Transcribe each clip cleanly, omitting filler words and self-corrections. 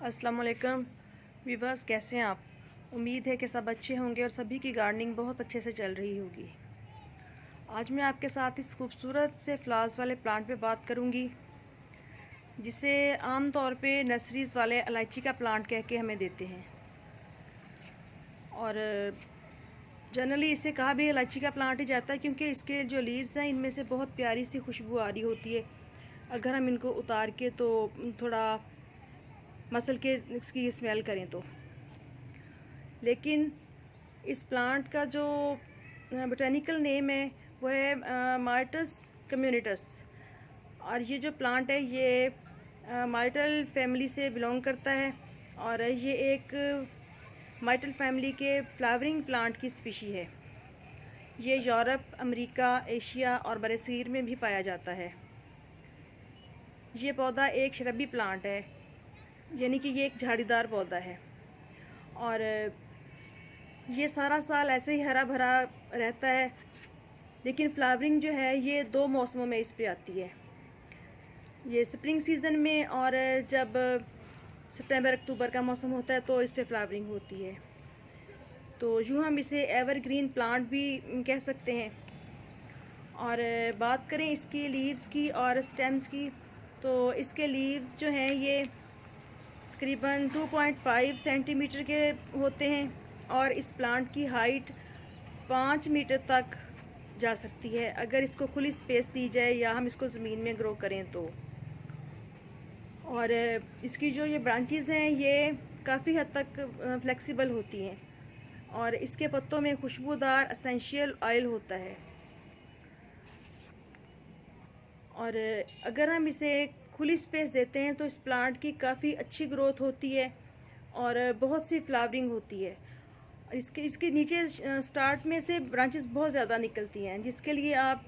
अस्सलाम वालेकुम वीवर्स, कैसे हैं आप? उम्मीद है कि सब अच्छे होंगे और सभी की गार्डनिंग बहुत अच्छे से चल रही होगी। आज मैं आपके साथ इस खूबसूरत से फ्लावर्स वाले प्लांट पे बात करूंगी, जिसे आम तौर पे नर्सरीज़ वाले इलायची का प्लांट कह के हमें देते हैं। और जनरली इसे कहा भी इलायची का प्लांट ही जाता है, क्योंकि इसके जो लीव्स हैं इनमें से बहुत प्यारी सी खुशबू आ रही होती है। अगर हम इनको उतार के तो थोड़ा मसल के इसकी स्मेल करें तो। लेकिन इस प्लांट का जो बोटेनिकल नेम है वो है मार्टस कम्युनिटस। और ये जो प्लांट है ये मार्टल फैमिली से बिलोंग करता है, और ये एक मार्टल फैमिली के फ्लावरिंग प्लांट की स्पीशी है। ये यूरोप, अमेरिका, एशिया और बरसीर में भी पाया जाता है। ये पौधा एक शरबी प्लांट है, यानी कि ये एक झाड़ीदार पौधा है, और ये सारा साल ऐसे ही हरा भरा रहता है। लेकिन फ्लावरिंग जो है ये 2 मौसमों में इस पे आती है, ये स्प्रिंग सीज़न में, और जब सितंबर अक्टूबर का मौसम होता है तो इस पे फ्लावरिंग होती है। तो यूँ हम इसे एवरग्रीन प्लांट भी कह सकते हैं। और बात करें इसकी लीव्स की और स्टेम्स की, तो इसके लीव्स जो हैं ये तकरीबन 2.5 सेंटीमीटर के होते हैं, और इस प्लांट की हाइट 5 मीटर तक जा सकती है अगर इसको खुली स्पेस दी जाए या हम इसको ज़मीन में ग्रो करें तो। और इसकी जो ये ब्रांचेस हैं ये काफ़ी हद तक फ्लेक्सिबल होती हैं, और इसके पत्तों में खुशबूदार एसेंशियल ऑयल होता है। और अगर हम इसे खुली स्पेस देते हैं तो इस प्लांट की काफ़ी अच्छी ग्रोथ होती है और बहुत सी फ्लावरिंग होती है। इसके नीचे स्टार्ट में से ब्रांचेस बहुत ज़्यादा निकलती हैं, जिसके लिए आप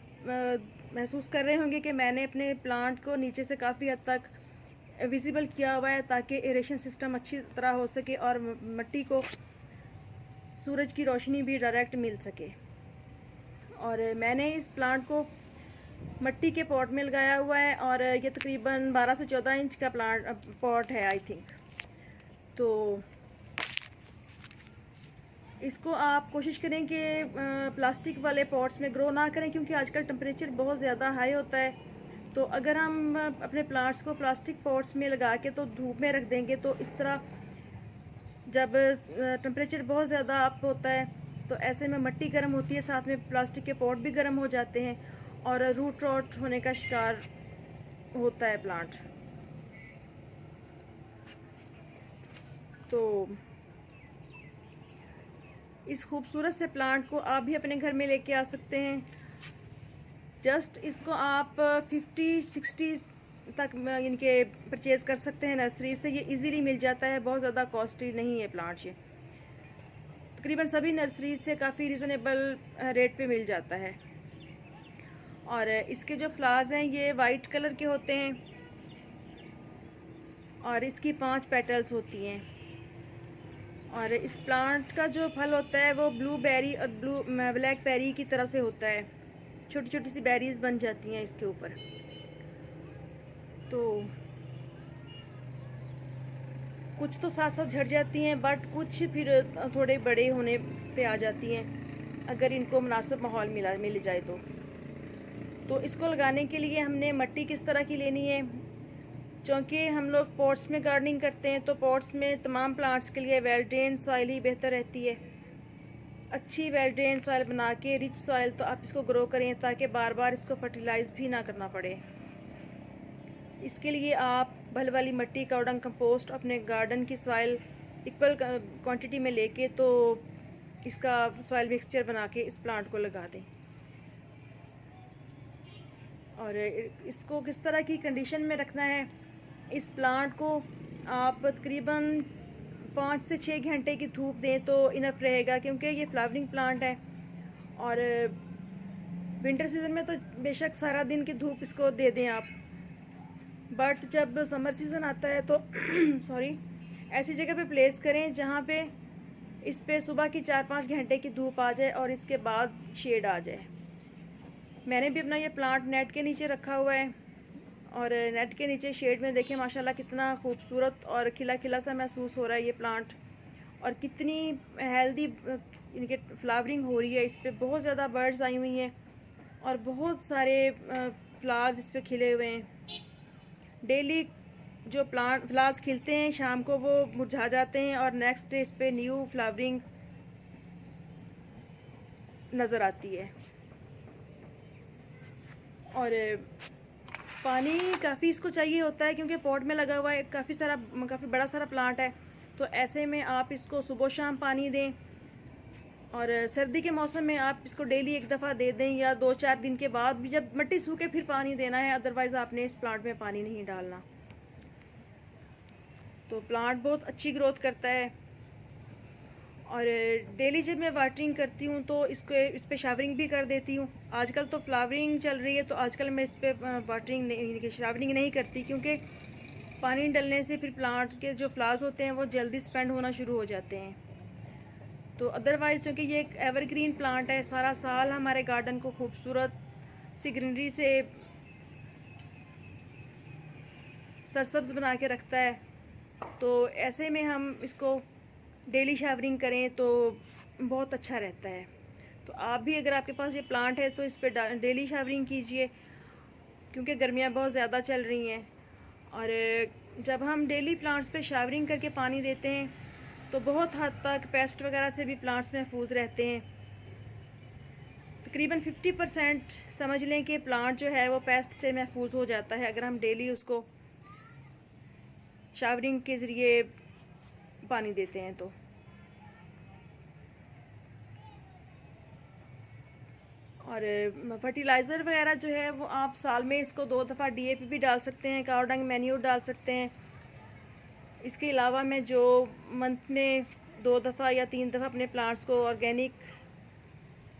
महसूस कर रहे होंगे कि मैंने अपने प्लांट को नीचे से काफ़ी हद तक विजिबल किया हुआ है, ताकि एरेशन सिस्टम अच्छी तरह हो सके और मिट्टी को सूरज की रोशनी भी डायरेक्ट मिल सके। और मैंने इस प्लांट को मिट्टी के पॉट में लगाया हुआ है, और ये तकरीबन 12 से 14 इंच का प्लांट पॉट है आई थिंक। तो इसको आप कोशिश करें कि प्लास्टिक वाले पॉट्स में ग्रो ना करें, क्योंकि आजकल टेम्परेचर बहुत ज़्यादा हाई होता है। तो अगर हम अपने प्लांट्स को प्लास्टिक पॉट्स में लगा के तो धूप में रख देंगे, तो इस तरह जब टेम्परेचर बहुत ज़्यादा अप होता है तो ऐसे में मिट्टी गर्म होती है, साथ में प्लास्टिक के पॉट भी गर्म हो जाते हैं, और रूट रॉट होने का शिकार होता है प्लांट। तो इस खूबसूरत से प्लांट को आप भी अपने घर में लेके आ सकते हैं। जस्ट इसको आप 50-60 तक यानी कि परचेज कर सकते हैं नर्सरी से। ये इजीली मिल जाता है, बहुत ज़्यादा कॉस्टली नहीं है प्लांट। ये तकरीबन सभी नर्सरी से काफ़ी रिजनेबल रेट पे मिल जाता है। और इसके जो फ्लावर्स हैं ये वाइट कलर के होते हैं, और इसकी 5 पेटल्स होती हैं। और इस प्लांट का जो फल होता है वो ब्लूबेरी और ब्लैक बेरी की तरह से होता है, छोटी छोटी सी बेरीज बन जाती हैं इसके ऊपर। तो कुछ तो साथ साथ झड़ जाती हैं, बट कुछ फिर थोड़े बड़े होने पे आ जाती हैं अगर इनको मुनासिब माहौल मिल जाए तो इसको लगाने के लिए हमने मिट्टी किस तरह की लेनी है, क्योंकि हम लोग पॉट्स में गार्डनिंग करते हैं तो पॉट्स में तमाम प्लांट्स के लिए वेल ड्रेन सॉइल ही बेहतर रहती है। अच्छी वेल ड्रेन सॉइल बना के, रिच सॉइल, तो आप इसको ग्रो करें ताकि बार बार इसको फर्टिलाइज भी ना करना पड़े। इसके लिए आप भल वाली मिट्टी, काउडंग कंपोस्ट अपने गार्डन की सॉइल इक्वल क्वांटिटी में लेके तो इसका सॉइल मिक्सचर बना के इस प्लांट को लगा दें। और इसको किस तरह की कंडीशन में रखना है, इस प्लांट को आप तकरीबन 5 से 6 घंटे की धूप दें तो इनफ रहेगा, क्योंकि ये फ्लावरिंग प्लांट है। और विंटर सीजन में तो बेशक सारा दिन की धूप इसको दे दें आप, बट जब समर सीज़न आता है तो सॉरी, ऐसी जगह पे प्लेस करें जहाँ पे इस पे सुबह की 4-5 घंटे की धूप आ जाए और इसके बाद शेड आ जाए। मैंने भी अपना ये प्लांट नेट के नीचे रखा हुआ है, और नेट के नीचे शेड में देखें माशाल्लाह कितना खूबसूरत और खिला खिला सा महसूस हो रहा है ये प्लांट, और कितनी हेल्दी इनके फ्लावरिंग हो रही है। इस पर बहुत ज़्यादा बर्ड्स आई हुई हैं और बहुत सारे फ्लावर्स इस पर खिले हुए हैं। डेली जो फ्लावर्स खिलते हैं शाम को वो मुरझा जाते हैं और नेक्स्ट डे इस पर न्यू फ्लावरिंग नज़र आती है। और पानी काफ़ी इसको चाहिए होता है क्योंकि पॉट में लगा हुआ है, काफ़ी बड़ा सारा प्लांट है। तो ऐसे में आप इसको सुबह शाम पानी दें, और सर्दी के मौसम में आप इसको डेली एक दफ़ा दे दें या 2-4 दिन के बाद भी, जब मिट्टी सूखे फिर पानी देना है, अदरवाइज़ आपने इस प्लांट में पानी नहीं डालना। तो प्लांट बहुत अच्छी ग्रोथ करता है। और डेली जब मैं वाटरिंग करती हूँ तो इस पर शावरिंग भी कर देती हूँ। आजकल तो फ्लावरिंग चल रही है तो आजकल मैं इस पर शावरिंग नहीं करती, क्योंकि पानी डलने से फिर प्लांट के जो फ्लावर्स होते हैं वो जल्दी स्पेंड होना शुरू हो जाते हैं। तो अदरवाइज़ क्योंकि ये एक एवरग्रीन प्लांट है, सारा साल हमारे गार्डन को खूबसूरत सी ग्रीनरी से सरसब्ज बना के रखता है। तो ऐसे में हम इसको डेली शावरिंग करें तो बहुत अच्छा रहता है। तो आप भी अगर आपके पास ये प्लांट है तो इस पर डेली शावरिंग कीजिए, क्योंकि गर्मियाँ बहुत ज़्यादा चल रही हैं। और जब हम डेली प्लांट्स पे शावरिंग करके पानी देते हैं तो बहुत हद तक पेस्ट वगैरह से भी प्लांट्स महफूज रहते हैं। तकरीबन 50% समझ लें कि प्लांट जो है वो पेस्ट से महफूज हो जाता है अगर हम डेली उसको शावरिंग के ज़रिए पानी देते हैं तो। और फर्टिलाइज़र वगैरह जो है वो आप साल में इसको 2 दफ़ा DAP भी डाल सकते हैं, काव डंग मैन्यूर डाल सकते हैं। इसके अलावा मैं जो मंथ में 2 दफ़ा या 3 दफ़ा अपने प्लांट्स को ऑर्गेनिक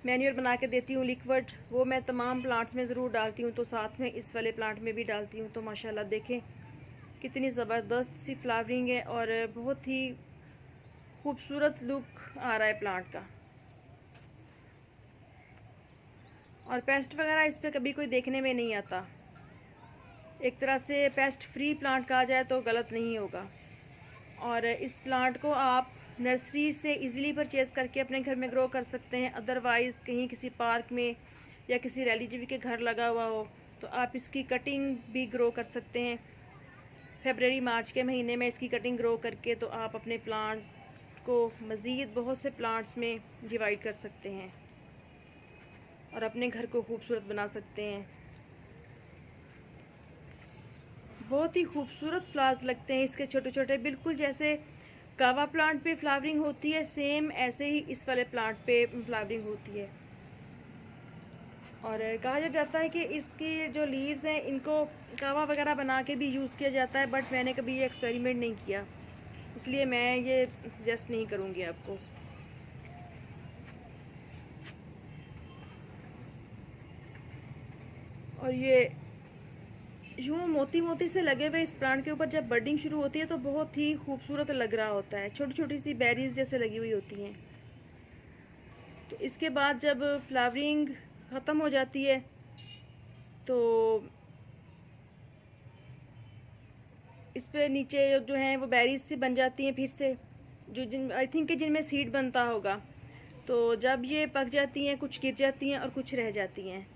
मैन्यूर बना के देती हूँ लिक्विड, वो मैं तमाम प्लांट्स में ज़रूर डालती हूँ। तो साथ में इस वाले प्लांट में भी डालती हूँ। तो माशाल्लाह देखें कितनी ज़बरदस्त सी फ्लावरिंग है और बहुत ही खूबसूरत लुक आ रहा है प्लांट का। और पेस्ट वगैरह इस पर कभी कोई देखने में नहीं आता। एक तरह से पेस्ट फ्री प्लांट कहा जाए तो गलत नहीं होगा। और इस प्लांट को आप नर्सरी से इजीली परचेज़ करके अपने घर में ग्रो कर सकते हैं। अदरवाइज़ कहीं किसी पार्क में या किसी रिलेटिव के घर लगा हुआ हो तो आप इसकी कटिंग भी ग्रो कर सकते हैं। फरवरी मार्च के महीने में इसकी कटिंग ग्रो करके तो आप अपने प्लांट को मज़ीद बहुत से प्लांट्स में डिवाइड कर सकते हैं और अपने घर को खूबसूरत बना सकते हैं। बहुत ही खूबसूरत फ्लावर्स लगते हैं इसके छोटे छोटे, बिल्कुल जैसे कावा प्लांट पे फ्लावरिंग होती है सेम ऐसे ही इस वाले प्लांट पे फ्लावरिंग होती है। और कहा जाता है कि इसकी जो लीव्स हैं इनको कावा वगैरह बना के भी यूज़ किया जाता है, बट मैंने कभी ये एक्सपेरिमेंट नहीं किया, इसलिए मैं ये सजेस्ट नहीं करूँगी आपको। और ये यूँ मोती मोती से लगे हुए इस प्लांट के ऊपर जब बर्डिंग शुरू होती है तो बहुत ही खूबसूरत लग रहा होता है, छोटी छोटी सी बेरीज जैसे लगी हुई होती हैं। तो इसके बाद जब फ्लावरिंग ख़त्म हो जाती है तो इस पे नीचे जो हैं वो बेरीज से बन जाती हैं फिर से, जो आई थिंक कि जिनमें सीड बनता होगा। तो जब ये पक जाती हैं कुछ गिर जाती हैं और कुछ रह जाती हैं।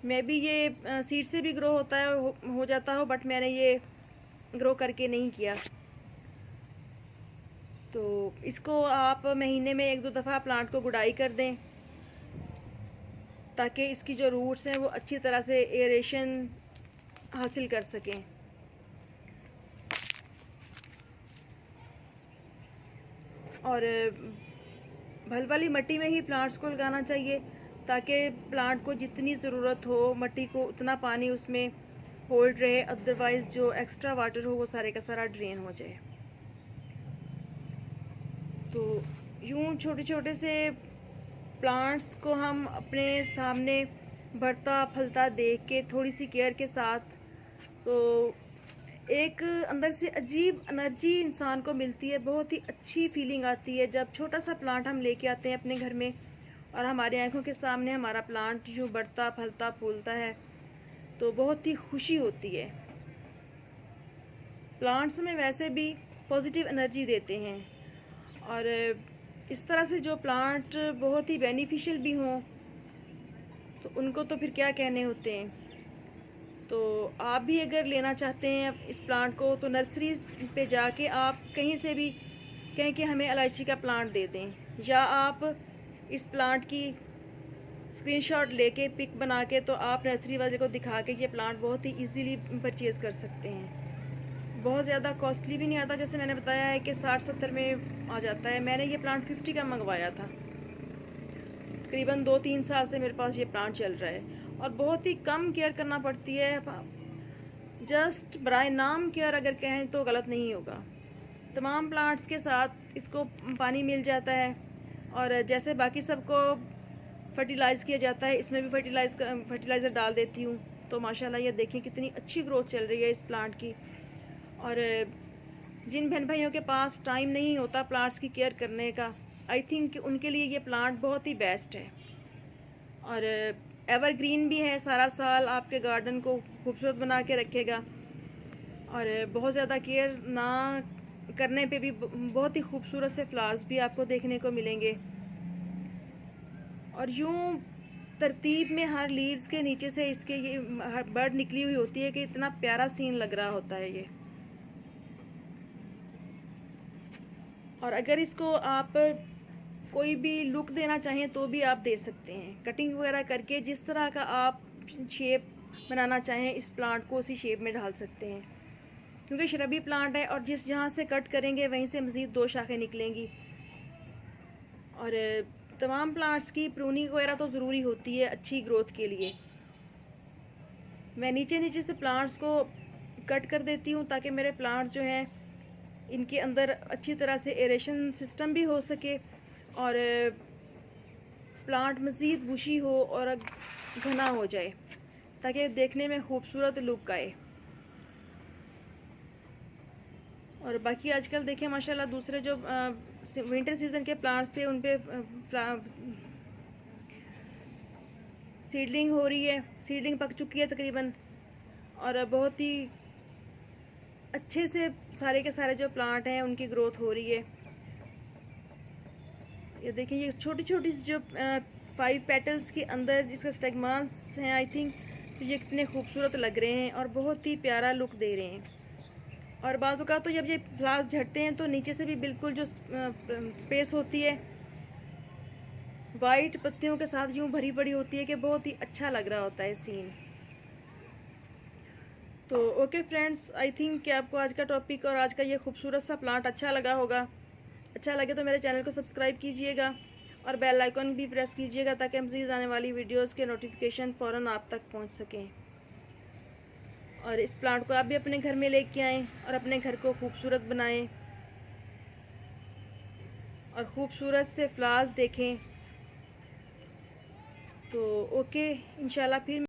मे बी ये सीड से भी ग्रो होता है हो जाता हो, बट मैंने ये ग्रो करके नहीं किया। तो इसको आप महीने में 1-2 दफ़ा प्लांट को गुड़ाई कर दें ताकि इसकी जो रूट्स हैं वो अच्छी तरह से एरेशन हासिल कर सकें। और भल वाली मिट्टी में ही प्लांट्स को लगाना चाहिए ताकि प्लांट को जितनी ज़रूरत हो मट्टी को उतना पानी उसमें होल्ड रहे, अदरवाइज़ जो एक्स्ट्रा वाटर हो वो सारे का सारा ड्रेन हो जाए। तो यूँ छोटे छोटे से प्लांट्स को हम अपने सामने बढ़ता फलता देख के थोड़ी सी केयर के साथ तो एक अंदर से अजीब एनर्जी इंसान को मिलती है, बहुत ही अच्छी फीलिंग आती है जब छोटा सा प्लांट हम लेके आते हैं अपने घर में और हमारी आंखों के सामने हमारा प्लांट यूँ बढ़ता फलता फूलता है। तो बहुत ही खुशी होती है। प्लांट्स में वैसे भी पॉजिटिव एनर्जी देते हैं, और इस तरह से जो प्लांट बहुत ही बेनिफिशियल भी हों तो उनको तो फिर क्या कहने होते हैं। तो आप भी अगर लेना चाहते हैं इस प्लांट को तो नर्सरी पे जाके आप कहीं से भी कहें कि हमें इलायची का प्लांट दे दें, या आप इस प्लांट की स्क्रीनशॉट लेके पिक बना के तो आप नर्सरी वाले को दिखा के ये प्लांट बहुत ही इजीली परचेज़ कर सकते हैं। बहुत ज़्यादा कॉस्टली भी नहीं आता, जैसे मैंने बताया है कि 60-70 में आ जाता है। मैंने ये प्लांट 50 का मंगवाया था। तकरीबन 2-3 साल से मेरे पास ये प्लांट चल रहा है, और बहुत ही कम केयर करना पड़ती है। जस्ट बराए नाम केयर अगर कहें तो गलत नहीं होगा। तमाम प्लांट्स के साथ इसको पानी मिल जाता है, और जैसे बाकी सबको फर्टिलाइज़ किया जाता है इसमें भी फर्टिलाइज़र डाल देती हूँ। तो माशाल्लाह ये देखिए कितनी अच्छी ग्रोथ चल रही है इस प्लांट की। और जिन बहन भाइयों के पास टाइम नहीं होता प्लांट्स की केयर करने का, आई थिंक उनके लिए ये प्लांट बहुत ही बेस्ट है। और एवरग्रीन भी है, सारा साल आपके गार्डन को खूबसूरत बना के रखेगा, और बहुत ज़्यादा केयर ना करने पे भी बहुत ही खूबसूरत से फ्लावर्स भी आपको देखने को मिलेंगे। और यूं तरतीब में हर लीव्स के नीचे से इसके ये बर्ड निकली हुई होती है कि इतना प्यारा सीन लग रहा होता है ये। और अगर इसको आप कोई भी लुक देना चाहें तो भी आप दे सकते हैं, कटिंग वगैरह करके जिस तरह का आप शेप बनाना चाहें इस प्लांट को उसी शेप में ढाल सकते हैं, क्योंकि शरबी प्लांट है और जिस जहाँ से कट करेंगे वहीं से मज़ीद 2 शाखें निकलेंगी। और तमाम प्लांट्स की प्रूनिंग वगैरह तो ज़रूरी होती है अच्छी ग्रोथ के लिए। मैं नीचे नीचे से प्लांट्स को कट कर देती हूँ ताकि मेरे प्लांट्स जो हैं इनके अंदर अच्छी तरह से एरेशन सिस्टम भी हो सके, और प्लांट मज़ीद बुशी हो और घना हो जाए ताकि देखने में खूबसूरत लुक आए। और बाकी आजकल देखिए माशाल्लाह दूसरे जो विंटर सीजन के प्लांट्स थे उन पे सीडलिंग हो रही है, सीडलिंग पक चुकी है तकरीबन, और बहुत ही अच्छे से सारे के सारे जो प्लांट हैं उनकी ग्रोथ हो रही है। ये देखिए ये छोटी छोटी जो 5 पेटल्स के अंदर इसका स्टेगमास हैं आई थिंक, तो ये कितने खूबसूरत लग रहे हैं और बहुत ही प्यारा लुक दे रहे हैं। और बाज़ औक़ात तो जब ये फ्लावर्स झड़ते हैं तो नीचे से भी बिल्कुल जो स्पेस होती है वाइट पत्तियों के साथ यूँ भरी पड़ी होती है कि बहुत ही अच्छा लग रहा होता है सीन। तो ओके फ्रेंड्स, आई थिंक कि आपको आज का टॉपिक और आज का ये खूबसूरत सा प्लांट अच्छा लगा होगा। अच्छा लगे तो मेरे चैनल को सब्सक्राइब कीजिएगा और बेल आइकन भी प्रेस कीजिएगा ताकि मज़ीद आने वाली वीडियोस के नोटिफिकेशन फ़ौरन आप तक पहुंच सकें। और इस प्लांट को आप भी अपने घर में लेके आएँ और अपने घर को खूबसूरत बनाएं और ख़ूबसूरत से फ्लावर्स देखें। तो ओके, इंशाल्लाह फिर